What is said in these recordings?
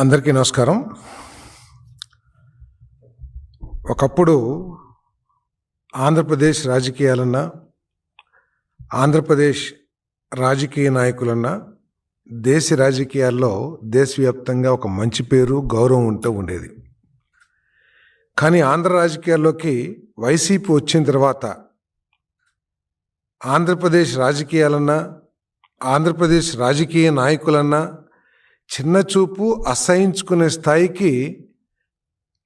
అందరికీ నమస్కారం. ఒకప్పుడు ఆంధ్రప్రదేశ్ రాజకీయాలన్నా, ఆంధ్రప్రదేశ్ రాజకీయ నాయకులన్నా దేశ రాజకీయాల్లో దేశవ్యాప్తంగా ఒక మంచి పేరు, గౌరవం ఉంటూ ఉండేది. కానీ ఆంధ్ర రాజకీయాల్లోకి వైసీపీ వచ్చిన తర్వాత ఆంధ్రప్రదేశ్ రాజకీయాలన్నా, ఆంధ్రప్రదేశ్ రాజకీయ నాయకులన్నా చిన్న చూపు అసహించుకునే స్థాయికి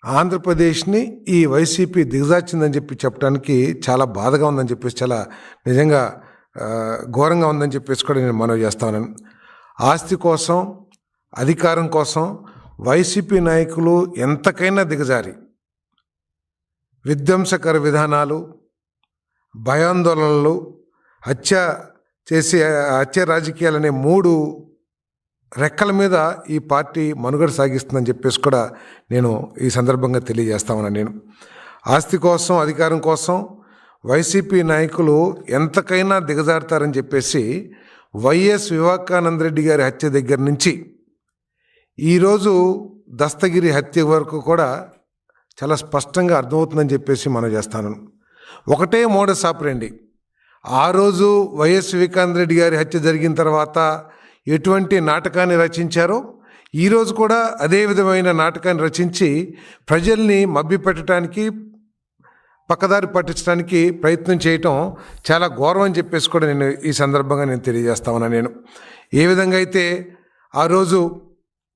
ఆంధ్రప్రదేశ్ని ఈ వైసీపీ దిగజార్చిందని చెప్పడానికి చాలా బాధగా ఉందని చెప్పేసి, చాలా నిజంగా ఘోరంగా ఉందని చెప్పేసి కూడా నేను మనవి చేస్తాను. ఆస్తి కోసం, అధికారం కోసం వైసీపీ నాయకులు ఎంతకైనా దిగజారి విధ్వంసకర విధానాలు, భయాందోళనలు, హత్య రాజకీయాలనే 3 రెక్కల మీద ఈ పార్టీ మనుగడ సాగిస్తుందని చెప్పేసి కూడా నేను ఈ సందర్భంగా తెలియజేస్తామని. నేను ఆస్తి కోసం, అధికారం కోసం వైసీపీ నాయకులు ఎంతకైనా దిగజారుతారని చెప్పేసి వైఎస్ వివేకానంద రెడ్డి గారి హత్య దగ్గర నుంచి ఈరోజు దస్తగిరి హత్య వరకు కూడా చాలా స్పష్టంగా అర్థమవుతుందని చెప్పేసి మనం చేస్తాను. ఒకటే మోడస్ ఆపరెండి. ఆ రోజు వైఎస్ వివేకానంద రెడ్డి గారి హత్య జరిగిన తర్వాత ఎటువంటి నాటకాన్ని రచించారో ఈరోజు కూడా అదే విధమైన నాటకాన్ని రచించి ప్రజల్ని మభ్యపెట్టడానికి, పక్కదారి పట్టించడానికి ప్రయత్నం చేయటం చాలా ఘోరం అని చెప్పేసి కూడా నేను ఈ సందర్భంగా తెలియజేస్తామన్నా. నేను ఏ విధంగా అయితే ఆ రోజు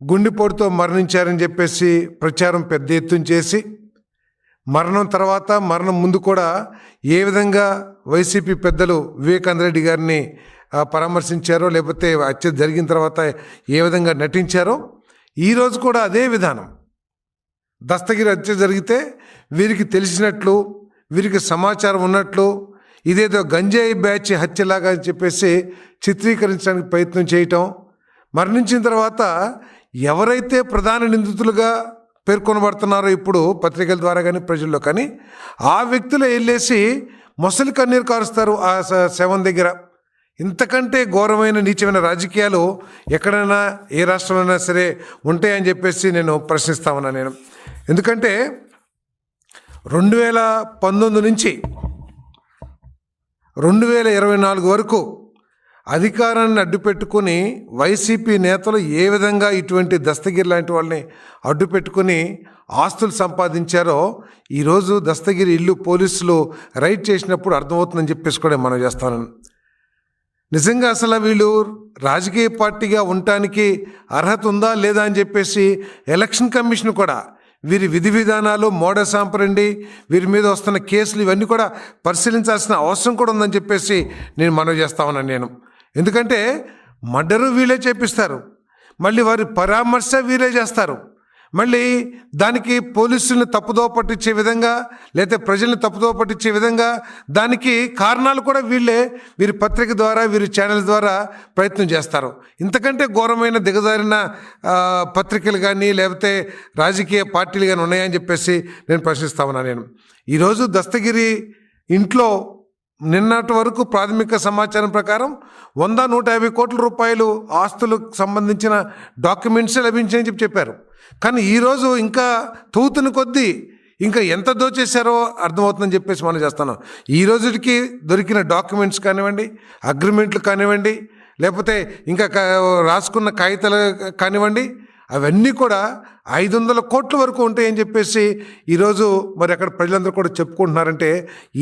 గుండెపోటుతో మరణించారని చెప్పేసి ప్రచారం పెద్ద ఎత్తున చేసి, మరణం తర్వాత, మరణం ముందు కూడా ఏ విధంగా వైసీపీ పెద్దలు వివేకానంద రెడ్డి గారిని పరామర్శించారో, లేకపోతే హత్య జరిగిన తర్వాత ఏ విధంగా నటించారో ఈరోజు కూడా అదే విధానం. దస్తగిరి హత్య జరిగితే వీరికి తెలిసినట్లు, వీరికి సమాచారం ఉన్నట్లు, ఇదేదో గంజాయి బ్యాచ్ హత్యలాగా అని చెప్పేసి చిత్రీకరించడానికి ప్రయత్నం చేయటం, మరణించిన తర్వాత ఎవరైతే ప్రధాన నిందితులుగా పేర్కొనబడుతున్నారో ఇప్పుడు పత్రికల ద్వారా కానీ ప్రజల్లో కానీ, ఆ వ్యక్తులు వెళ్ళేసి మొసలి కన్నీరు కారుస్తారు ఆ శవం దగ్గర. ఇంతకంటే ఘోరమైన, నీచమైన రాజకీయాలు ఎక్కడైనా, ఏ రాష్ట్రంలో సరే ఉంటాయని చెప్పేసి నేను ప్రశ్నిస్తామన్నా. నేను ఎందుకంటే 2019 నుంచి 2024 వరకు అధికారాన్ని అడ్డుపెట్టుకుని వైసీపీ నేతలు ఏ విధంగా ఇటువంటి దస్తగిరి లాంటి వాళ్ళని అడ్డుపెట్టుకుని ఆస్తులు సంపాదించారో ఈరోజు దస్తగిరి ఇల్లు పోలీసులు రైడ్ చేసినప్పుడు అర్థమవుతుందని చెప్పేసి కూడా మనం చేస్తాను. నిజంగా అసలు వీళ్ళు రాజకీయ పార్టీగా ఉండటానికి అర్హత ఉందా లేదా అని చెప్పేసి ఎలక్షన్ కమిషన్ కూడా వీరి విధి విధానాలు, మోడస్ ఆపరెండి, వీరి మీద వస్తున్న కేసులు ఇవన్నీ కూడా పరిశీలించాల్సిన అవసరం కూడా ఉందని చెప్పేసి నేను మనవి చేస్తా ఉన్నాను. నేను ఎందుకంటే మర్డరు వీళ్ళే చేపిస్తారు, మళ్ళీ వారి పరామర్శ వీరే చేస్తారు, మళ్ళీ దానికి పోలీసుల్ని తప్పుదోవ పట్టించే విధంగా, లేకపోతే ప్రజల్ని తప్పుదోవ పట్టించే విధంగా దానికి కారణాలు కూడా వీరి పత్రిక ద్వారా, వీరి ఛానల్ ద్వారా ప్రయత్నం చేస్తారు. ఇంతకంటే ఘోరమైన దిగజారిన పత్రికలు కానీ, లేకపోతే రాజకీయ పార్టీలు కానీ ఉన్నాయని చెప్పేసి నేను ప్రశ్నిస్తా ఉన్నాను. నేను ఈరోజు దస్తగిరి ఇంట్లో నిన్నటి వరకు ప్రాథమిక సమాచారం ప్రకారం 100-150 కోట్ల రూపాయలు ఆస్తులకు సంబంధించిన డాక్యుమెంట్స్ లభించాయని చెప్పారు. కానీ ఈరోజు ఇంకా తూతుని కొద్దీ ఇంకా ఎంత దోచేశారో అర్థమవుతుందని చెప్పేసి మనం చేస్తున్నాం. ఈ రోజుకి దొరికిన డాక్యుమెంట్స్ కానివ్వండి, అగ్రిమెంట్లు కానివ్వండి, లేకపోతే ఇంకా రాసుకున్న కాగితాలు కానివ్వండి, అవన్నీ కూడా 500 కోట్ల వరకు ఉంటాయని చెప్పేసి ఈరోజు మరి అక్కడ ప్రజలందరూ కూడా చెప్పుకుంటున్నారంటే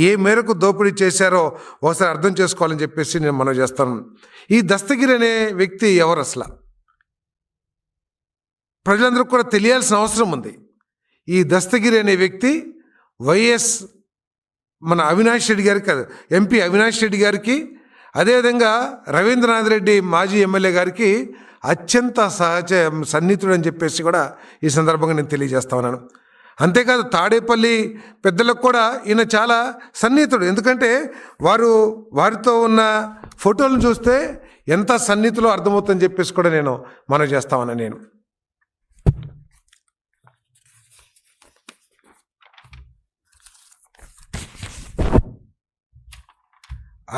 ఏ మేరకు దోపిడీ చేశారో ఒకసారి అర్థం చేసుకోవాలని చెప్పేసి నేను మనం చేస్తాను. ఈ దస్తగిరి అనే వ్యక్తి ఎవరు అసలు ప్రజలందరూ కూడా తెలియాల్సిన అవసరం ఉంది. ఈ దస్తగిరి అనే వ్యక్తి మన అవినాష్ రెడ్డి గారికి కాదు, ఎంపీ అవినాష్ రెడ్డి గారికి, అదేవిధంగా రవీంద్రనాథ్ రెడ్డి మాజీ ఎమ్మెల్యే గారికి అత్యంత సన్నిహితుడు అని చెప్పేసి కూడా ఈ సందర్భంగా నేను తెలియజేస్తా ఉన్నాను. అంతేకాదు తాడేపల్లి పెద్దలకు కూడా ఈయన చాలా సన్నిహితుడు. ఎందుకంటే వారితో ఉన్న ఫోటోలను చూస్తే ఎంత సన్నిహితులో అర్థమవుతుందని చెప్పేసి కూడా నేను మనవి చేస్తా ఉన్నాను. నేను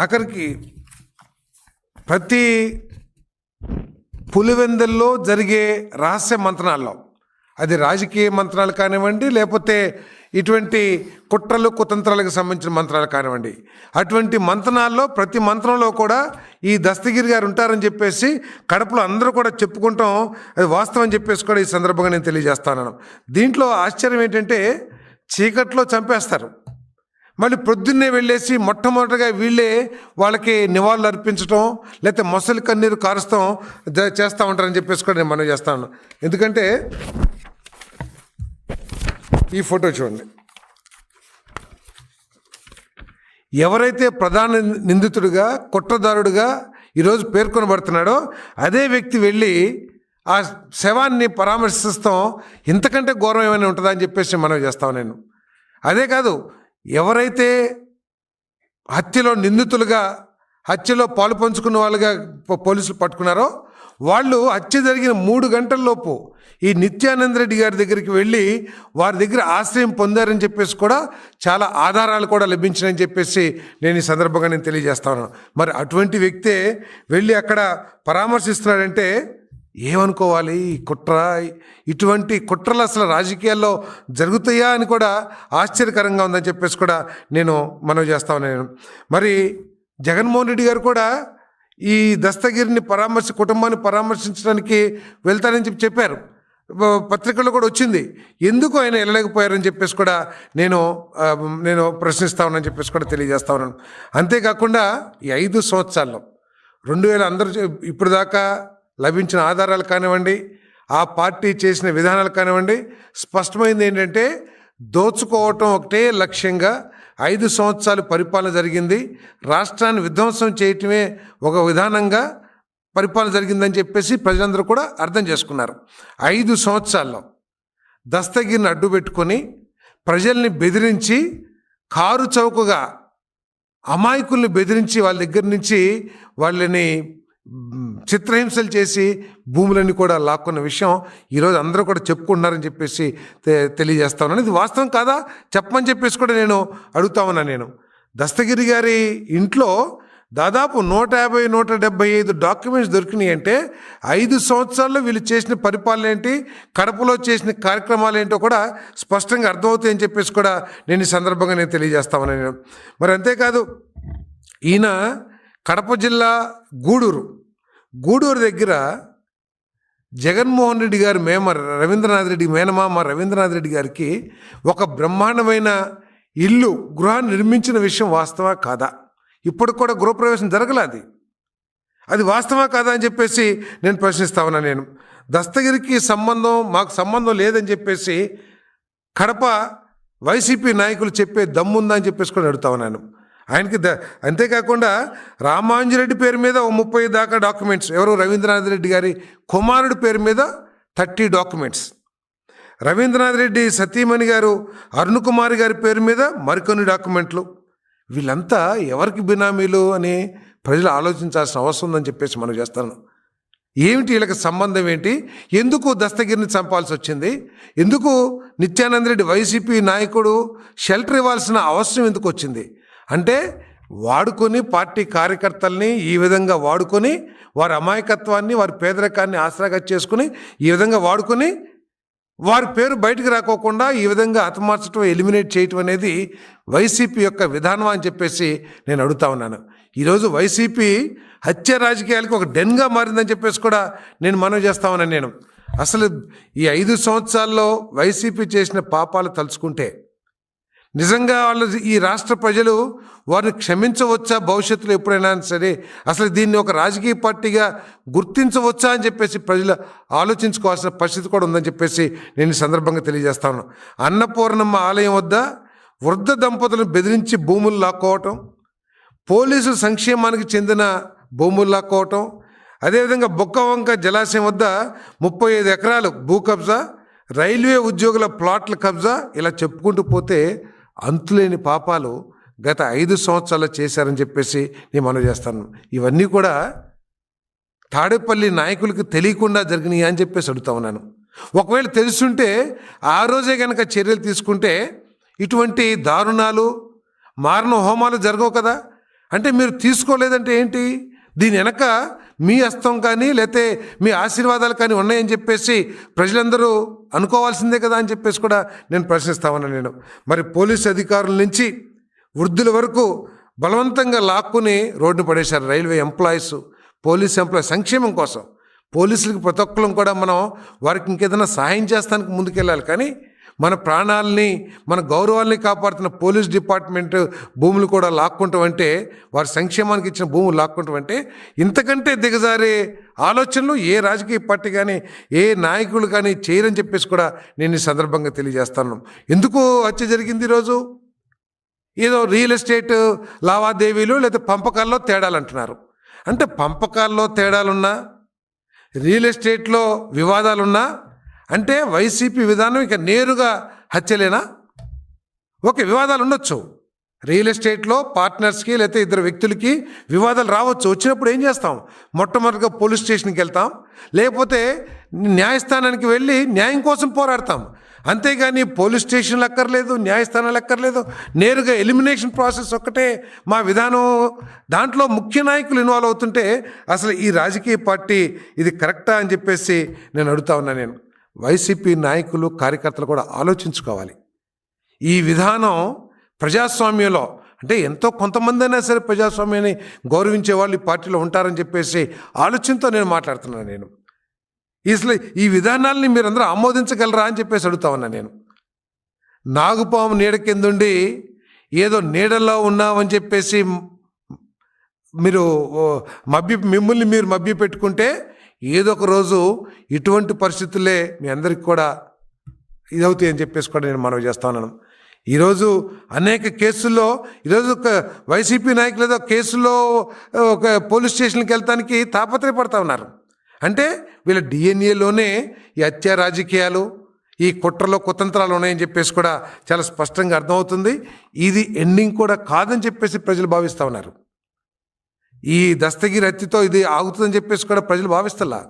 ఆఖరికి ప్రతి పులివెందుల్లో జరిగే రహస్య మంత్రాల్లో, అది రాజకీయ మంత్రాలు కానివ్వండి, లేకపోతే ఇటువంటి కుట్రలు కుతంత్రాలకు సంబంధించిన మంత్రాలు కానివ్వండి, అటువంటి మంత్రాల్లో ప్రతి మంత్రంలో కూడా ఈ దస్తగిరి గారు ఉంటారని చెప్పేసి కడపలో అందరూ కూడా చెప్పుకుంటాం. అది వాస్తవం అని చెప్పేసి కూడా ఈ సందర్భంగా నేను తెలియజేస్తాను. దీంట్లో ఆశ్చర్యం ఏంటంటే చీకట్లో చంపేస్తారు, మళ్ళీ పొద్దున్నే వెళ్ళేసి మొట్టమొదటిగా వీళ్ళే వాళ్ళకి నివాళులు అర్పించడం, లేకపోతే మొసలి కన్నీరు కారుస్తాం చేస్తూ ఉంటారని చెప్పేసి కూడా నేను మనం చేస్తాను. ఎందుకంటే ఈ ఫోటో చూడండి. ఎవరైతే ప్రధాన నిందితుడిగా కుట్రదారుడిగా ఈరోజు పేర్కొనబడుతున్నాడో అదే వ్యక్తి వెళ్ళి ఆ శవాన్ని పరామర్శిస్తాం, ఇంతకంటే ఘోరం ఏమైనా ఉంటుందా అని చెప్పేసి మనం చేస్తాం. నేను అదే కాదు, ఎవరైతే హత్యలో నిందితులుగా హత్యలో పాలు పంచుకున్న వాళ్ళుగా పోలీసులు పట్టుకున్నారో వాళ్ళు హత్య జరిగిన 3 గంటల్లోపు ఈ నిత్యానంద రెడ్డి గారి దగ్గరికి వెళ్ళి వారి దగ్గర ఆశ్రయం పొందారని చెప్పేసి కూడా చాలా ఆధారాలు కూడా లభించినాయని చెప్పేసి నేను ఈ సందర్భంగా నేను తెలియజేస్తాను. మరి అటువంటి వ్యక్తే వెళ్ళి అక్కడ పరామర్శిస్తున్నాడంటే ఏమనుకోవాలి? ఈ కుట్ర, ఇటువంటి కుట్రలు అసలు రాజకీయాల్లో జరుగుతాయా అని కూడా ఆశ్చర్యకరంగా ఉందని చెప్పేసి కూడా నేను మనవి చేస్తాను. నేను మరి జగన్మోహన్ రెడ్డి గారు కూడా ఈ దస్తగిరిని కుటుంబాన్ని పరామర్శించడానికి వెళ్తారని చెప్పారు. పత్రికల్లో కూడా వచ్చింది. ఎందుకు ఆయన వెళ్ళలేకపోయారని చెప్పేసి కూడా నేను ప్రశ్నిస్తా ఉన్నానని చెప్పేసి కూడా తెలియజేస్తా ఉన్నాను. అంతేకాకుండా ఈ 5 సంవత్సరాల్లో 2000 అందరూ ఇప్పుడు దాకా లభించిన ఆధారాలు కానివ్వండి, ఆ పార్టీ చేసిన విధానాలు కానివ్వండి, స్పష్టమైంది ఏంటంటే దోచుకోవటం ఒకటే లక్ష్యంగా 5 సంవత్సరాలు పరిపాలన జరిగింది. రాష్ట్రాన్ని విధ్వంసం చేయటమే ఒక విధానంగా పరిపాలన జరిగిందని చెప్పేసి ప్రజలందరూ కూడా అర్థం చేసుకున్నారు. 5 సంవత్సరాల్లో దస్తగిరిని అడ్డు పెట్టుకొని ప్రజల్ని బెదిరించి కారు చౌకగా అమాయకుల్ని బెదిరించి వాళ్ళ దగ్గర నుంచి వాళ్ళని చిత్రహింసలు చేసి భూములన్నీ కూడా లాక్కున్న విషయం ఈరోజు అందరూ కూడా చెప్పుకుంటున్నారని చెప్పేసి తెలియజేస్తా ఉన్నాను. ఇది వాస్తవం కాదా చెప్పమని చెప్పేసి కూడా నేను అడుగుతా ఉన్నాను. నేను దస్తగిరి గారి ఇంట్లో దాదాపు 150-175 డాక్యుమెంట్స్ దొరికినాయి అంటే 5 సంవత్సరాల్లో వీళ్ళు చేసిన పరిపాలన ఏంటి, కడపలో చేసిన కార్యక్రమాలు ఏంటో కూడా స్పష్టంగా అర్థమవుతాయని చెప్పేసి కూడా నేను ఈ సందర్భంగా నేను తెలియజేస్తా ఉన్నాను. నేను మరి అంతేకాదు, ఈయన కడప జిల్లా గూడూరు దగ్గర జగన్మోహన్ రెడ్డి గారి మేనమామ రవీంద్రనాథ్ రెడ్డి గారికి ఒక బ్రహ్మాండమైన గృహాన్ని నిర్మించిన విషయం వాస్తవా కాదా? ఇప్పుడు కూడా గృహప్రవేశం జరగలేదు. అది వాస్తవా కాదా అని చెప్పేసి నేను ప్రశ్నిస్తా ఉన్నాను. నేను దస్తగిరికి మాకు సంబంధం లేదని చెప్పేసి కడప వైసీపీ నాయకులు చెప్పే దమ్ముందా అని చెప్పేసి కూడా అడుగుతా ఉన్నాను. ఆయనకి అంతేకాకుండా రామాంజరెడ్డి పేరు మీద 30 దాకా డాక్యుమెంట్స్, ఎవరు రవీంద్రనాథ్ రెడ్డి గారి కుమారుడి పేరు మీద 30 డాక్యుమెంట్స్, రవీంద్రనాథ్ రెడ్డి సతీమణి గారు అరుణ్ కుమార్ గారి పేరు మీద మరికొన్ని డాక్యుమెంట్లు. వీళ్ళంతా ఎవరికి బినామీలు అని ప్రజలు ఆలోచించాల్సిన అవసరం ఉందని చెప్పేసి మనం చేస్తాను. ఏమిటి వీళ్ళకి సంబంధం ఏంటి? ఎందుకు దస్తగిరిని చంపాల్సి వచ్చింది? ఎందుకు నిత్యానంద రెడ్డి వైసీపీ నాయకుడు షెల్టర్ ఇవ్వాల్సిన అవసరం ఎందుకు వచ్చింది? అంటే వాడుకొని పార్టీ కార్యకర్తల్ని ఈ విధంగా వాడుకొని వారి అమాయకత్వాన్ని, వారి పేదరికాన్ని ఆసరాగా చేసుకుని ఈ విధంగా వాడుకొని వారి పేరు బయటకు రాకోకుండా ఈ విధంగా హతమార్చడం, ఎలిమినేట్ చేయటం అనేది వైసీపీ యొక్క విధానం అని చెప్పేసి నేను అడుగుతా ఉన్నాను. ఈరోజు వైసీపీ హత్య రాజకీయాలకు ఒక డెన్గా మారిందని చెప్పేసి కూడా నేను మనవి చేస్తా ఉన్నాను. నేను అసలు ఈ 5 సంవత్సరాల్లో వైసీపీ చేసిన పాపాలు తలుచుకుంటే నిజంగా వాళ్ళు ఈ రాష్ట్ర ప్రజలు వారిని క్షమించవచ్చా? భవిష్యత్తులో ఎప్పుడైనా సరే అసలు దీన్ని ఒక రాజకీయ పార్టీగా గుర్తించవచ్చా అని చెప్పేసి ప్రజలు ఆలోచించుకోవాల్సిన పరిస్థితి కూడా ఉందని చెప్పేసి నేను ఈ సందర్భంగా తెలియజేస్తాను. అన్నపూర్ణమ్మ ఆలయం వద్ద వృద్ధ దంపతులను బెదిరించి భూములు లాక్కోవటం, పోలీసుల సంక్షేమానికి చెందిన భూములు లాక్కోవటం, అదేవిధంగా బొక్కవంక జలాశయం వద్ద 35 ఎకరాలు భూ కబ్జా, రైల్వే ఉద్యోగుల ప్లాట్ల కబ్జా, ఇలా చెప్పుకుంటూ పోతే అంతులేని పాపాలు గత 5 సంవత్సరాలు చేశారని చెప్పేసి నేను మనవి చేస్తాను. ఇవన్నీ కూడా తాడేపల్లి నాయకులకు తెలియకుండా జరిగినాయి అని చెప్పేసి అడుగుతా ఉన్నాను. ఒకవేళ తెలుసుంటే ఆ రోజే కనుక చర్యలు తీసుకుంటే ఇటువంటి దారుణాలు, మారణ హోమాలు జరగవు కదా. అంటే మీరు తీసుకోలేదంటే ఏంటి? దీని వెనక మీ హస్తం కానీ లేకపోతే మీ ఆశీర్వాదాలు కానీ ఉన్నాయని చెప్పేసి ప్రజలందరూ అనుకోవాల్సిందే కదా అని చెప్పేసి కూడా నేను ప్రశ్నిస్తామన్నాను నేను. మరి పోలీసు అధికారుల నుంచి వృద్ధుల వరకు బలవంతంగా లాక్కుని రోడ్డు పడేశారు. రైల్వే ఎంప్లాయీస్, పోలీస్ ఎంప్లాయీస్ సంక్షేమం కోసం పోలీసులకు ప్రతి ఒక్కరం కూడా మనం వారికి ఇంకేదైనా సహాయం చేస్తానికి ముందుకెళ్ళాలి. కానీ మన ప్రాణాలని మన గౌరవాల్ని కాపాడుతున్న పోలీస్ డిపార్ట్మెంట్ భూములు కూడా లాక్కుంటాం అంటే, వారి సంక్షేమానికి ఇచ్చిన భూములు లాక్కుంటాం అంటే ఇంతకంటే దిగజారే ఆలోచనలు ఏ రాజకీయ పార్టీ కానీ ఏ నాయకులు కానీ చేయరని చెప్పేసి కూడా నేను ఈ సందర్భంగా తెలియజేస్తాను. ఎందుకు హత్య జరిగింది ఈరోజు? ఏదో రియల్ ఎస్టేట్ లావాదేవీలు లేదా పంపకాల్లో తేడాలు అంటున్నారు. అంటే పంపకాల్లో తేడాలున్నా, రియల్ ఎస్టేట్లో వివాదాలున్నా అంటే వైసీపీ విధానం ఇక నేరుగా హత్యలేనా? ఓకే, వివాదాలు ఉండొచ్చు. రియల్ ఎస్టేట్లో పార్ట్నర్స్కి లేకపోతే ఇద్దరు వ్యక్తులకి వివాదాలు రావచ్చు. వచ్చినప్పుడు ఏం చేస్తాం? మొట్టమొదటిగా పోలీస్ స్టేషన్కి వెళ్తాం, లేకపోతే న్యాయస్థానానికి వెళ్ళి న్యాయం కోసం పోరాడతాం. అంతేగాని పోలీస్ స్టేషన్లు అక్కర్లేదు, న్యాయస్థానాలు అక్కర్లేదు, నేరుగా ఎలిమినేషన్ ప్రాసెస్ ఒక్కటే మా విధానం. దాంట్లో ముఖ్య నాయకులు ఇన్వాల్వ్ అవుతుంటే అసలు ఈ రాజకీయ పార్టీ ఇది కరెక్టా అని చెప్పేసి నేను అడుగుతా ఉన్నా. నేను వైసీపీ నాయకులు కార్యకర్తలు కూడా ఆలోచించుకోవాలి. ఈ విధానం ప్రజాస్వామ్యంలో అంటే ఎంతో కొంతమంది అయినా సరే ప్రజాస్వామ్యాన్ని గౌరవించే వాళ్ళు ఈ పార్టీలో ఉంటారని చెప్పేసి ఆలోచనతో నేను మాట్లాడుతున్నాను. నేను అసలు ఈ విధానాలని మీరందరూ ఆమోదించగలరా అని చెప్పేసి అడుగుతా ఉన్నా. నేను నాగుపాము నీడ కిందుండి ఏదో నీడలో ఉన్నామని చెప్పేసి మీరు మిమ్మల్ని మీరు మభ్య పెట్టుకుంటే ఏదో ఒక రోజు ఇటువంటి పరిస్థితులే మీ అందరికి కూడా ఇదవుతాయి అని చెప్పేసి కూడా నేను మనవి చేస్తా ఉన్నాను. ఈరోజు అనేక కేసుల్లో ఈరోజు ఒక వైసీపీ నాయకులు ఏదో కేసుల్లో ఒక పోలీస్ స్టేషన్కి వెళ్తానికి తాపత్రయపడతా ఉన్నారు. అంటే వీళ్ళ డిఎన్ఏలోనే ఈ హత్య రాజకీయాలు, ఈ కుట్రలో కుతంత్రాలు ఉన్నాయని చెప్పేసి కూడా చాలా స్పష్టంగా అర్థమవుతుంది. ఇది ఎండింగ్ కూడా కాదని చెప్పేసి ప్రజలు భావిస్తూ ఉన్నారు. ఈ దస్తగిరి హత్యతో ఇది ఆగుతుందని చెప్పేసి కూడా ప్రజలు భావిస్తలా.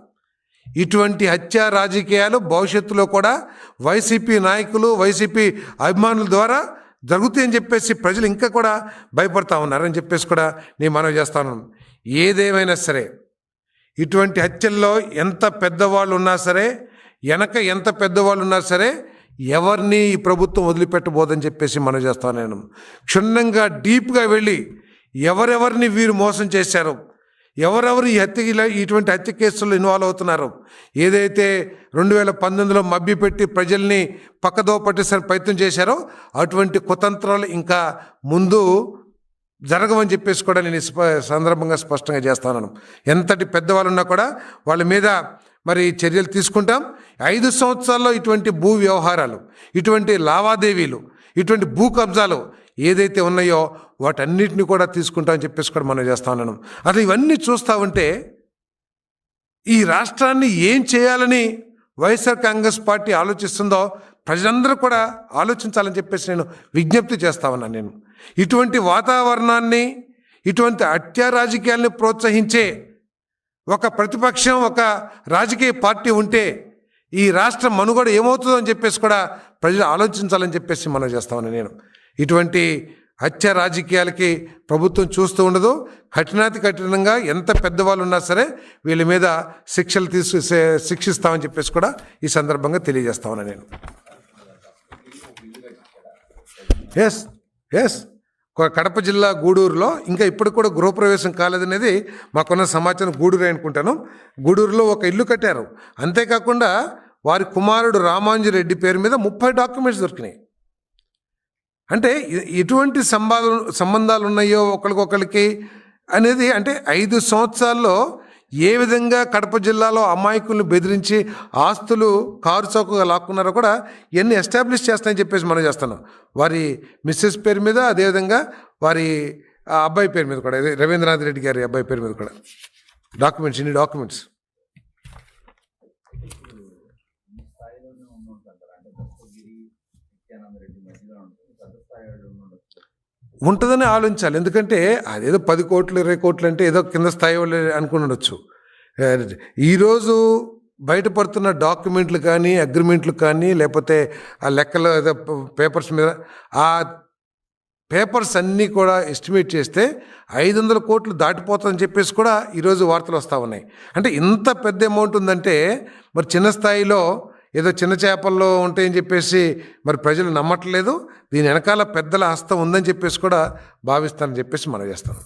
ఇటువంటి హత్య రాజకీయాలు భవిష్యత్తులో కూడా వైసీపీ నాయకులు, వైసీపీ అభిమానుల ద్వారా జరుగుతాయని చెప్పేసి ప్రజలు ఇంకా కూడా భయపడతా ఉన్నారని చెప్పేసి కూడా నేను మనవి చేస్తాను. ఏదేమైనా సరే ఇటువంటి హత్యల్లో ఎంత పెద్దవాళ్ళు ఉన్నా సరే, వెనక ఎంత పెద్దవాళ్ళు ఉన్నా సరే ఎవరిని ఈ ప్రభుత్వం వదిలిపెట్టబోదని చెప్పేసి మనవి చేస్తాను. నేను క్షుణ్ణంగా డీప్గా వెళ్ళి ఎవరెవరిని వీరు మోసం చేశారు, ఎవరెవరు ఈ ఇటువంటి హత్య కేసుల్లో ఇన్వాల్వ్ అవుతున్నారు, ఏదైతే 2019లో మభ్యపెట్టి ప్రజల్ని పక్కదో పట్టేసరి ప్రయత్నం చేశారో అటువంటి కుతంత్రాలు ఇంకా ముందు జరగవని చెప్పేసి కూడా నేను సందర్భంగా స్పష్టంగా చేస్తాను. ఎంతటి పెద్దవాళ్ళు ఉన్నా కూడా వాళ్ళ మీద మరి చర్యలు తీసుకుంటాం. 5 సంవత్సరాల్లో ఇటువంటి భూ వ్యవహారాలు, ఇటువంటి లావాదేవీలు, ఇటువంటి భూ కబ్జాలు ఏదైతే ఉన్నాయో వాటన్నిటిని కూడా తీసుకుంటామని చెప్పేసి కూడా మనం చేస్తా ఉన్నాను. అసలు ఇవన్నీ చూస్తూ ఉంటే ఈ రాష్ట్రాన్ని ఏం చేయాలని వైఎస్ఆర్ కాంగ్రెస్ పార్టీ ఆలోచిస్తుందో ప్రజలందరూ కూడా ఆలోచించాలని చెప్పేసి నేను విజ్ఞప్తి చేస్తా ఉన్నాను. నేను ఇటువంటి వాతావరణాన్ని, ఇటువంటి హత్య రాజకీయాల్ని ప్రోత్సహించే ఒక ప్రతిపక్షం, ఒక రాజకీయ పార్టీ ఉంటే ఈ రాష్ట్ర మనుగడ ఏమవుతుందో అని చెప్పేసి కూడా ప్రజలు ఆలోచించాలని చెప్పేసి మనం చేస్తామని నేను. ఇటువంటి హత్య రాజకీయాలకి ప్రభుత్వం చూస్తూ ఉండదు. కఠినాతి కఠినంగా ఎంత పెద్దవాళ్ళు ఉన్నా సరే వీళ్ళ మీద శిక్షిస్తామని చెప్పేసి కూడా ఈ సందర్భంగా తెలియజేస్తామని నేను. ఎస్ కడప జిల్లా గూడూరులో ఇంకా ఇప్పటికి కూడా గృహప్రవేశం కాలేదనేది మాకున్న సమాచారం. గూడూరు అనుకుంటాను. గూడూరులో ఒక ఇల్లు కట్టారు. అంతేకాకుండా వారి కుమారుడు రామాంజిరెడ్డి పేరు మీద 30 డాక్యుమెంట్స్ దొరికినాయి. అంటే ఎటువంటి సంబంధాలు ఉన్నాయో ఒకరికొకరికి అనేది, అంటే 5 సంవత్సరాల్లో ఏ విధంగా కడప జిల్లాలో అమాయకులను బెదిరించి ఆస్తులు కారు చౌకగా లాక్కున్నారో కూడా ఇవన్నీ ఎస్టాబ్లిష్ చేస్తాయని చెప్పేసి మనం చేస్తున్నాం. వారి మిస్సెస్ పేరు మీద, అదేవిధంగా వారి అబ్బాయి పేరు మీద కూడా, రవీంద్రనాథ్ రెడ్డి గారి అబ్బాయి పేరు మీద కూడా ఇన్ని డాక్యుమెంట్స్ ఉంటుందని ఆలోచించాలి. ఎందుకంటే అదేదో 10 కోట్లు 20 కోట్లు అంటే ఏదో కింద స్థాయి వాళ్ళు అనుకుని ఉండొచ్చు. ఈరోజు బయటపడుతున్న డాక్యుమెంట్లు కానీ, అగ్రిమెంట్లు కానీ, లేకపోతే ఆ లెక్కల పేపర్స్ మీద ఆ పేపర్స్ అన్నీ కూడా ఎస్టిమేట్ చేస్తే 500 కోట్లు దాటిపోతుందని చెప్పేసి కూడా ఈరోజు వార్తలు వస్తూ ఉన్నాయి. అంటే ఇంత పెద్ద అమౌంట్ ఉందంటే మరి చిన్న స్థాయిలో ఏదో చిన్న చేపల్లో ఉంటాయని చెప్పేసి మరి ప్రజలు నమ్మట్లేదు. దీని వెనకాల పెద్దల హస్తం ఉందని చెప్పేసి కూడా భావిస్తానని చెప్పేసి మనం చేస్తాను.